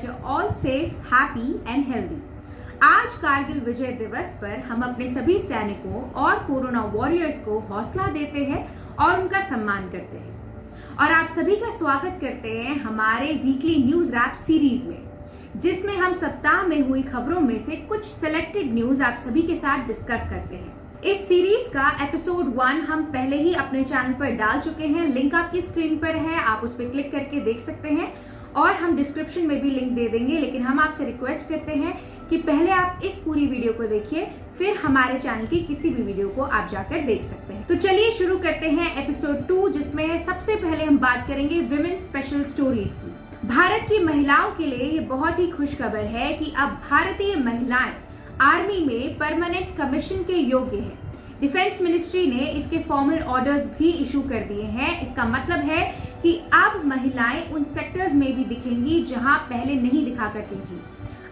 that you're all safe, happy and healthy. आज कारगिल विजय दिवस पर हम अपने सभी सैनिकों और कोरोना वॉरियर्स को हौसला देते हैं और उनका सम्मान करते हैं और आप सभी का स्वागत करते हैं हमारे वीकली न्यूज रैप सीरीज में, जिसमें हम सप्ताह में हुई खबरों में से कुछ सिलेक्टेड न्यूज आप सभी के साथ डिस्कस करते हैं। इस सीरीज का एपिसोड 1 हम पहले ही अपने चैनल पर डाल चुके हैं, लिंक आपकी स्क्रीन पर है, आप उस पर क्लिक करके देख सकते हैं और हम डिस्क्रिप्शन में भी लिंक दे देंगे। लेकिन हम आपसे रिक्वेस्ट करते हैं कि पहले आप इस पूरी वीडियो को देखिए, फिर हमारे चैनल की किसी भी वीडियो को आप जाकर देख सकते हैं। तो चलिए शुरू करते हैं एपिसोड 2, जिसमें सबसे पहले हम बात करेंगे विमेन स्पेशल स्टोरीज की। भारत की महिलाओं के लिए ये बहुत ही खुश खबर है कि अब भारतीय महिलाएं आर्मी में परमानेंट कमीशन के योग्य है। डिफेंस मिनिस्ट्री ने इसके फॉर्मल ऑर्डर्स भी इशू कर दिए हैं। इसका मतलब है कि अब महिलाएं उन सेक्टर्स में भी दिखेंगी जहां पहले नहीं दिखा करती थी।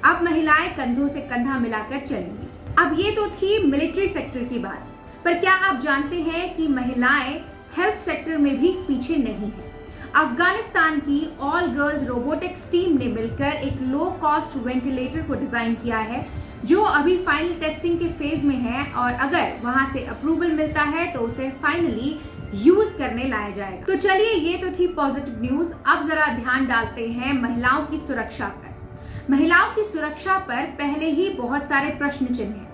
अब महिलाएं कंधों से कंधा मिलाकर चलेंगी। अब ये तो थी मिलिट्री सेक्टर की बात, पर क्या आप जानते हैं कि महिलाएं हेल्थ सेक्टर में भी पीछे नहीं है। अफगानिस्तान की ऑल गर्ल्स रोबोटिक्स टीम ने मिलकर एक लो कॉस्ट वेंटिलेटर को डिजाइन किया है, जो अभी फाइनल टेस्टिंग के फेज में है और अगर वहां से अप्रूवल मिलता है तो उसे फाइनली यूज करने लाया जाएगा। तो चलिए, ये तो थी पॉजिटिव न्यूज। अब जरा ध्यान डालते हैं महिलाओं की सुरक्षा पर। महिलाओं की सुरक्षा पर पहले ही बहुत सारे प्रश्न चिन्ह हैं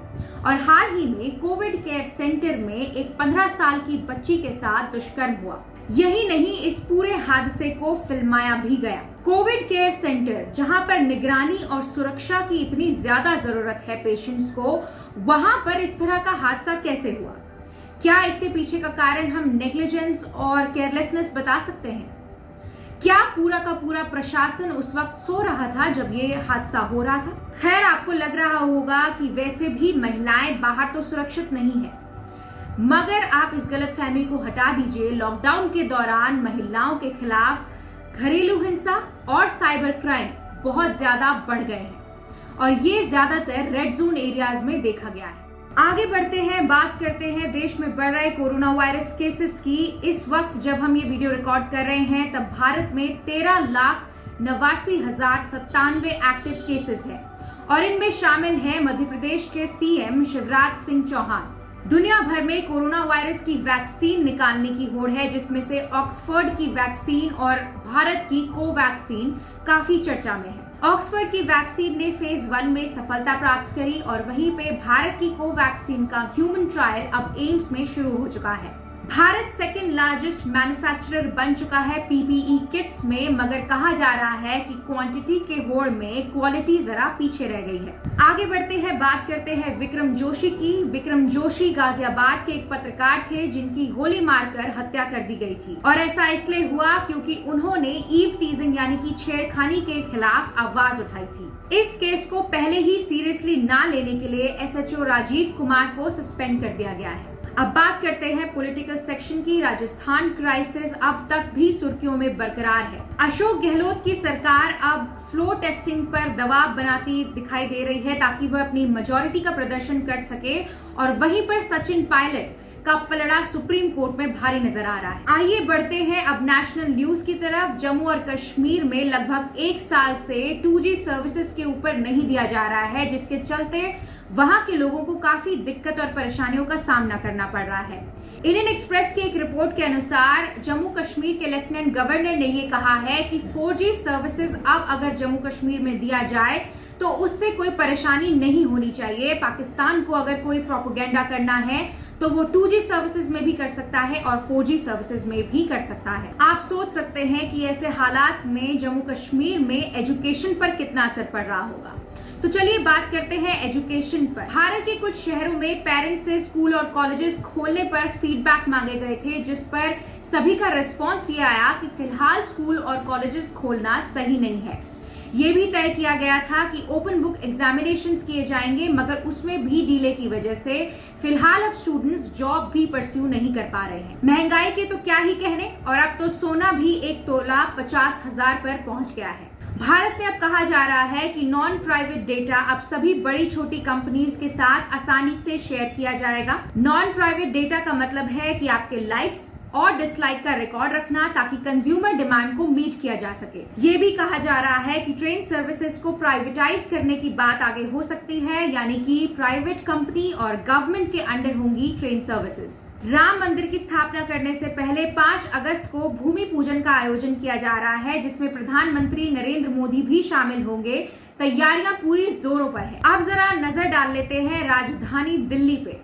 और हाल ही में कोविड केयर सेंटर में एक 15 साल की बच्ची के साथ दुष्कर्म हुआ। यही नहीं, इस पूरे हादसे को फिल्माया भी गया। कोविड केयर सेंटर, जहां पर निगरानी और सुरक्षा की इतनी ज्यादा जरूरत है पेशेंट्स को, वहां पर इस तरह का हादसा कैसे हुआ? क्या इसके पीछे का कारण हम नेग्लिजेंस और केयरलेसनेस बता सकते हैं? क्या पूरा का पूरा प्रशासन उस वक्त सो रहा था जब ये हादसा हो रहा था? खैर, आपको लग रहा होगा कि वैसे भी महिलाएं बाहर तो सुरक्षित नहीं है, मगर आप इस गलतफहमी को हटा दीजिए। लॉकडाउन के दौरान महिलाओं के खिलाफ घरेलू हिंसा और साइबर क्राइम बहुत ज्यादा बढ़ गए हैं और ये ज्यादातर रेड जोन एरियाज में देखा गया है। आगे बढ़ते हैं, बात करते हैं देश में बढ़ रहे कोरोना वायरस केसेस की। इस वक्त जब हम ये वीडियो रिकॉर्ड कर रहे हैं तब भारत में 13,89,097 एक्टिव केसेस हैं और इनमें शामिल हैं मध्य प्रदेश के सीएम शिवराज सिंह चौहान। दुनिया भर में कोरोना वायरस की वैक्सीन निकालने की होड़ है, जिसमें से ऑक्सफोर्ड की वैक्सीन और भारत की कोवैक्सीन काफी चर्चा में है। ऑक्सफोर्ड की वैक्सीन ने फेज 1 में सफलता प्राप्त करी और वहीं पे भारत की कोवैक्सीन का ह्यूमन ट्रायल अब एम्स में शुरू हो चुका है। भारत सेकेंड लार्जेस्ट मैन्युफैक्चरर बन चुका है पीपीई किट्स में, मगर कहा जा रहा है कि क्वांटिटी के होड़ में क्वालिटी जरा पीछे रह गई है। आगे बढ़ते हैं, बात करते हैं विक्रम जोशी की। विक्रम जोशी गाजियाबाद के एक पत्रकार थे जिनकी गोली मारकर हत्या कर दी गई थी और ऐसा इसलिए हुआ क्योंकि उन्होंने ईव टीजिंग यानी कि छेड़खानी के खिलाफ आवाज उठाई थी। इस केस को पहले ही सीरियसली ना लेने के लिए एसएचओ राजीव कुमार को सस्पेंड कर दिया गया है। अब बात करते हैं पॉलिटिकल सेक्शन की। राजस्थान क्राइसिस अब तक भी सुर्खियों में बरकरार है। अशोक गहलोत की सरकार अब फ्लो टेस्टिंग पर दबाव बनाती दिखाई दे रही है ताकि वह अपनी मेजॉरिटी का प्रदर्शन कर सके और वहीं पर सचिन पायलट का पलड़ा सुप्रीम कोर्ट में भारी नजर आ रहा है। आइए बढ़ते हैं अब नेशनल न्यूज की तरफ। जम्मू और कश्मीर में लगभग 1 साल से 2G सर्विसेज के ऊपर नहीं दिया जा रहा है, जिसके चलते वहां के लोगों को काफी दिक्कत और परेशानियों का सामना करना पड़ रहा है। इंडियन एक्सप्रेस की एक रिपोर्ट के अनुसार जम्मू कश्मीर के लेफ्टिनेंट गवर्नर ने ये कहा है कि 4G सर्विसेज अब अगर जम्मू कश्मीर में दिया जाए तो उससे कोई परेशानी नहीं होनी चाहिए। पाकिस्तान को अगर कोई प्रोपेगेंडा करना है तो वो 2G सर्विसेज में भी कर सकता है और 4G सर्विसेज में भी कर सकता है। आप सोच सकते हैं कि ऐसे हालात में जम्मू कश्मीर में एजुकेशन पर कितना असर पड़ रहा होगा। तो चलिए बात करते हैं एजुकेशन पर। भारत के कुछ शहरों में पेरेंट्स से स्कूल और कॉलेजेस खोलने पर फीडबैक मांगे गए थे, जिस पर सभी का रिस्पॉन्स ये आया कि फिलहाल स्कूल और कॉलेजेस खोलना सही नहीं है। ये भी तय किया गया था कि ओपन बुक एग्जामिनेशंस किए जाएंगे, मगर उसमें भी डिले की वजह से फिलहाल अब स्टूडेंट्स जॉब भी परस्यू नहीं कर पा रहे हैं। महंगाई के तो क्या ही कहने, और अब तो सोना भी 1 तोला 50,000 पर पहुंच गया है। भारत में अब कहा जा रहा है कि नॉन प्राइवेट डेटा अब सभी बड़ी छोटी कंपनीज के साथ आसानी से शेयर किया जाएगा। नॉन प्राइवेट डेटा का मतलब है कि आपके लाइक्स और डिसलाइक का रिकॉर्ड रखना ताकि कंज्यूमर डिमांड को मीट किया जा सके। ये भी कहा जा रहा है कि ट्रेन सर्विसेज को प्राइवेटाइज करने की बात आगे हो सकती है, यानी कि प्राइवेट कंपनी और गवर्नमेंट के अंडर होंगी ट्रेन सर्विसेज। राम मंदिर की स्थापना करने से पहले 5 अगस्त को भूमि पूजन का आयोजन किया जा रहा है, जिसमें प्रधानमंत्री नरेंद्र मोदी भी शामिल होंगे। तैयारियां पूरी जोरों पर है। अब जरा नजर डाल लेते हैं राजधानी दिल्ली पे।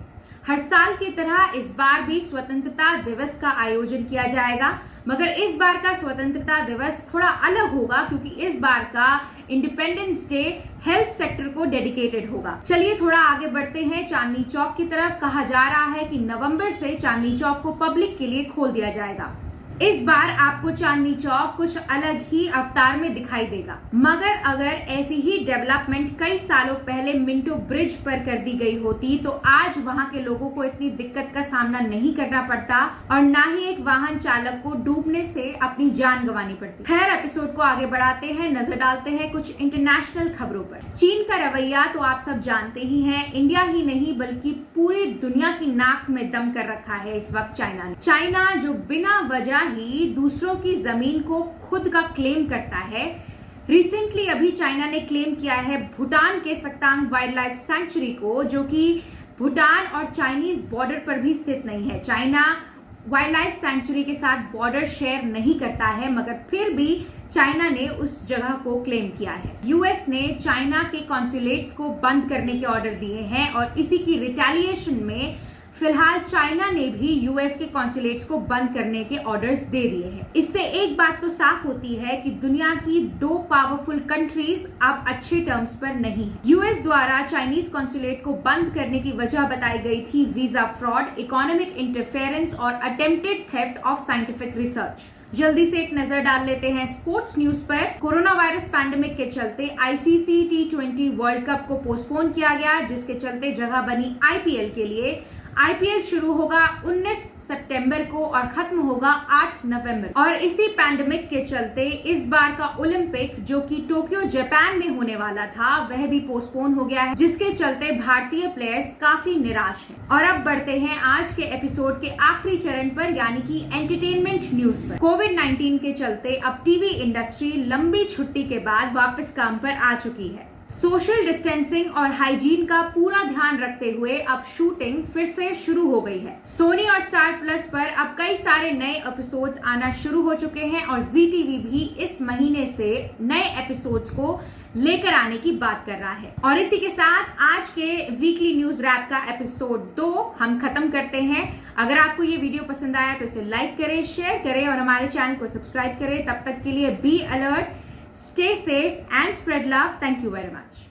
हर साल की तरह इस बार भी स्वतंत्रता दिवस का आयोजन किया जाएगा, मगर इस बार का स्वतंत्रता दिवस थोड़ा अलग होगा क्योंकि इस बार का इंडिपेंडेंस डे हेल्थ सेक्टर को डेडिकेटेड होगा। चलिए थोड़ा आगे बढ़ते हैं चांदनी चौक की तरफ। कहा जा रहा है कि नवंबर से चांदनी चौक को पब्लिक के लिए खोल दिया जाएगा। इस बार आपको चांदनी चौक कुछ अलग ही अवतार में दिखाई देगा, मगर अगर ऐसी ही डेवलपमेंट कई सालों पहले मिंटो ब्रिज पर कर दी गई होती तो आज वहां के लोगों को इतनी दिक्कत का सामना नहीं करना पड़ता और ना ही एक वाहन चालक को डूबने से अपनी जान गंवानी पड़ती। खैर, एपिसोड को आगे बढ़ाते हैं, नजर डालते हैं कुछ इंटरनेशनल खबरों पर। चीन का रवैया तो आप सब जानते ही हैं। इंडिया ही नहीं बल्कि पूरी दुनिया की नाक में दम कर रखा है इस वक्त चाइना ने। चाइना जो बिना वजह ही दूसरों की जमीन को खुद का क्लेम करता है। रिसेंटली अभी चाइना ने क्लेम किया है भूटान के सकतांग वाइल्ड लाइफ सैंक्चुरी को, जो कि भूटान और चाइनीज बॉर्डर पर भी स्थित नहीं है। चाइना वाइल्ड लाइफ सैंक्चुरी के साथ बॉर्डर शेयर नहीं करता है, मगर फिर भी चाइना ने उस जगह को क्लेम किया है। यूएस ने चाइना के कॉन्सुलेट्स को बंद करने के ऑर्डर दिए हैं और इसी की रिटेलिएशन में फिलहाल चाइना ने भी यूएस के कॉन्सुलेट्स को बंद करने के ऑर्डर्स दे दिए हैं। इससे एक बात तो साफ होती है कि दुनिया की 2 पावरफुल कंट्रीज अब अच्छे टर्म्स पर नहीं है। यूएस द्वारा चाइनीज कॉन्सुलेट को बंद करने की वजह बताई गई थी वीजा फ्रॉड, इकोनॉमिक इंटरफेरेंस और attempted theft of scientific research. जल्दी से एक नजर डाल लेते हैं स्पोर्ट्स न्यूज पर। कोरोना वायरस पैंडेमिक के चलते आईसीसी T20 वर्ल्ड कप को पोस्टपोन किया गया, जिसके चलते जगह बनी आईपीएल के लिए। आईपीएल शुरू होगा 19 सितंबर को और खत्म होगा 8 नवंबर। और इसी पैंडेमिक के चलते इस बार का ओलंपिक, जो कि टोक्यो जापान में होने वाला था, वह भी पोस्टपोन हो गया है, जिसके चलते भारतीय प्लेयर्स काफी निराश हैं। और अब बढ़ते हैं आज के एपिसोड के आखिरी चरण पर, यानी कि एंटरटेनमेंट न्यूज पर। कोविड-19 के चलते अब टीवी इंडस्ट्री लंबी छुट्टी के बाद वापस काम पर आ चुकी है। सोशल डिस्टेंसिंग और हाइजीन का पूरा ध्यान रखते हुए अब शूटिंग फिर से शुरू हो गई है। सोनी और स्टार प्लस पर अब कई सारे नए एपिसोड्स आना शुरू हो चुके हैं और जी टीवी भी इस महीने से नए एपिसोड्स को लेकर आने की बात कर रहा है। और इसी के साथ आज के वीकली न्यूज रैप का एपिसोड 2 हम खत्म करते हैं। अगर आपको ये वीडियो पसंद आया तो इसे लाइक करें, शेयर करें और हमारे चैनल को सब्सक्राइब करें। तब तक के लिए be alert, stay safe and spread love. Thank you very much.